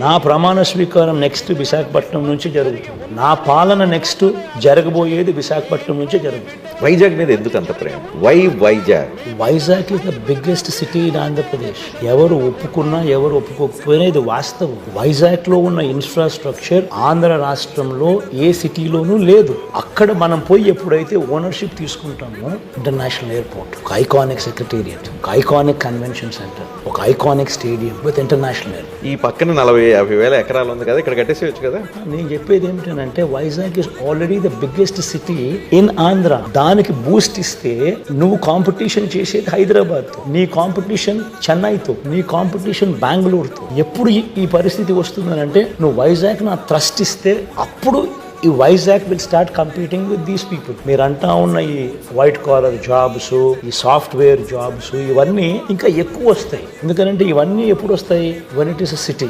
నా ప్రమాణ స్వీకారం నెక్స్ట్ విశాఖపట్నం నుంచి జరుగుతుంది. నా పాలన నెక్స్ట్ జరగబోయేది విశాఖపట్నం నుంచే జరుగుతుంది. వైజాగ్ మీద ఎందుకు అంత ప్రేమ? Why Vizag? Vizag is the biggest city in Andhra Pradesh. ఎవరు ఒప్పుకున్నా ఎవరు ఒప్పుకోకపోయినా ఇది వాస్తవం. వైజాగ్ లో ఉన్న ఇన్ఫ్రాస్ట్రక్చర్ ఆంధ్ర రాష్ట్రంలో ఏ సిటీలోనూ లేదు. అక్కడ మనం పోయి ఎప్పుడైతే ఓనర్షిప్ తీసుకుంటామో, ఇంటర్నేషనల్ ఎయిర్పోర్ట్, ఒక ఐకానిక్ సెక్రటేరియట్, ఒక ఐకానిక్ కన్వెన్షన్ సెంటర్, ఒక iconic stadium with international airport. ఈ పక్కన 40-50 వేల ఎకరాలు ఉంది కదా, ఇక్కడ కట్టేసేయచ్చు కదా. నేను చెప్పేది ఏమిటంటే Vizag is already the biggest city in Andhra. దానికి బూస్ట్ ఇస్తే నువ్వు కాంపిటీషన్ చేసేది హైదరాబాద్ తో, నీ కాంపిటీషన్ చెన్నైతో, నీ కాంపిటీషన్ బెంగళూరుతో. ఎప్పుడు ఈ పరిస్థితి వస్తుందనంటే నువ్వు వైజాగ్ నా ట్రస్ట్ ఇస్తే అప్పుడు ఈ Vizag will start competing with these people. మీరు అంటా ఉన్న ఈ వైట్ కాలర్ జాబ్స్, ఈ సాఫ్ట్వేర్ జాబ్స్, ఇవన్నీ ఇంకా ఎక్కువ వస్తాయి. ఎందుకంటే ఇవన్నీ ఎప్పుడు వస్తాయి? When it is a city.